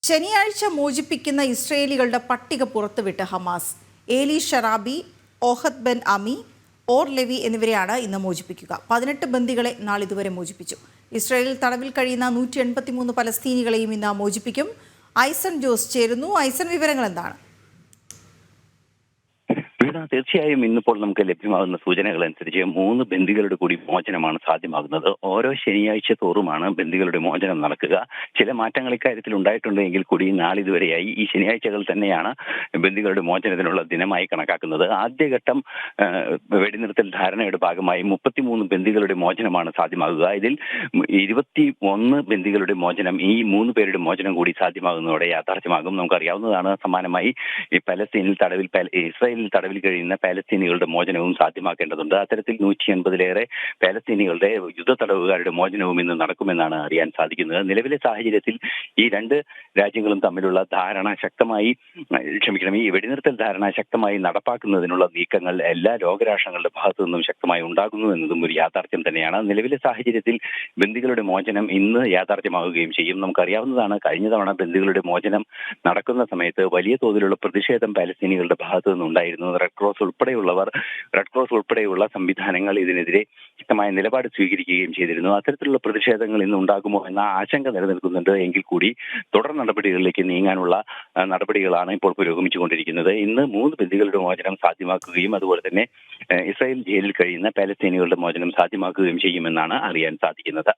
ശനിയാഴ്ച മോചിപ്പിക്കുന്ന ഇസ്രയേലികളുടെ പട്ടിക പുറത്തുവിട്ട് ഹമാസ്. ഏലി Sharabi, ഓഹദ് Ben Ami, or levy എന്നിവരെയാണ് ഇന്ന് മോചിപ്പിക്കുക. 18 ബന്ദികളെ നാളിതുവരെ മോചിപ്പിച്ചു. ഇസ്രയേലിൽ തടവിൽ കഴിയുന്ന 183 പലസ്തീനികളെയും ഇന്ന് മോചിപ്പിക്കും. ഐസൺ ജോസ് ചേരുന്നു. ഐസൺ, വിവരങ്ങൾ എന്താണ്? തീർച്ചയായും ഇന്നിപ്പോൾ നമുക്ക് ലഭ്യമാകുന്ന സൂചനകൾ അനുസരിച്ച് 3 ബന്ദികളുടെ കൂടി മോചനമാണ് സാധ്യമാകുന്നത്. ഓരോ ശനിയാഴ്ച തോറുമാണ് ബന്ദികളുടെ മോചനം നടക്കുക. ചില മാറ്റങ്ങൾ ഇക്കാര്യത്തിൽ ഉണ്ടായിട്ടുണ്ടെങ്കിൽ കൂടി നാളിതുവരെയായി ഈ ശനിയാഴ്ചകൾ തന്നെയാണ് ബന്ദികളുടെ മോചനത്തിനുള്ള ദിനമായി കണക്കാക്കുന്നത്. ആദ്യഘട്ടം വെടിനിർത്തൽ ധാരണയുടെ ഭാഗമായി 33 ബന്ദികളുടെ മോചനമാണ് സാധ്യമാകുക. ഇതിൽ 21 ബന്ദികളുടെ മോചനം, ഈ 3 പേരുടെ മോചനം കൂടി സാധ്യമാകുന്നതോടെ യാഥാർത്ഥ്യമാകും. നമുക്കറിയാവുന്നതാണ്, സമാനമായി ഈ ഇസ്രായേലിൽ തടവിൽ കഴിയുന്ന പാലസ്തീനികളുടെ മോചനവും സാധ്യമാക്കേണ്ടതുണ്ട്. അത്തരത്തിൽ 180-ലേറെ പാലസ്തീനികളുടെ യുദ്ധ തടവുകാരുടെ മോചനവും ഇന്ന് നടക്കുമെന്നാണ് അറിയാൻ സാധിക്കുന്നത്. നിലവിലെ സാഹചര്യത്തിൽ ഈ 2 രാജ്യങ്ങളും തമ്മിലുള്ള ഈ വെടിനിർത്തൽ ധാരണ ശക്തമായി നടപ്പാക്കുന്നതിനുള്ള നീക്കങ്ങൾ എല്ലാ ലോകരാഷ്ട്രങ്ങളുടെ ഭാഗത്തു നിന്നും ശക്തമായി ഉണ്ടാകുന്നു എന്നതും ഒരു യാഥാർത്ഥ്യം തന്നെയാണ്. നിലവിലെ സാഹചര്യത്തിൽ ബന്ദികളുടെ മോചനം ഇന്ന് യാഥാർത്ഥ്യമാവുകയും ചെയ്യും. നമുക്കറിയാവുന്നതാണ്, കഴിഞ്ഞ തവണ ബന്ദികളുടെ മോചനം നടക്കുന്ന സമയത്ത് വലിയ തോതിലുള്ള പ്രതിഷേധം പാലസ്തീനികളുടെ ഭാഗത്തു നിന്നുണ്ടായിരുന്നു. റെഡ് ക്രോസ് ഉൾപ്പെടെയുള്ള സംവിധാനങ്ങൾ ഇതിനെതിരെ ശക്തമായ നിലപാട് സ്വീകരിക്കുകയും ചെയ്തിരുന്നു. അത്തരത്തിലുള്ള പ്രതിഷേധങ്ങൾ ഇന്ന് ഉണ്ടാകുമോ എന്ന ആശങ്ക നിലനിൽക്കുന്നുണ്ട്. എങ്കിൽ കൂടി തുടർ നടപടികളിലേക്ക് നീങ്ങാനുള്ള നടപടികളാണ് ഇപ്പോൾ പുരോഗമിച്ചുകൊണ്ടിരിക്കുന്നത്. ഇന്ന് 3 ബന്ദികളുടെ മോചനം സാധ്യമാക്കുകയും അതുപോലെ തന്നെ ഇസ്രായേൽ ജയിലിൽ കഴിയുന്ന പാലസ്തീനികളുടെ മോചനം സാധ്യമാക്കുകയും ചെയ്യുമെന്നാണ് അറിയാൻ സാധിക്കുന്നത്.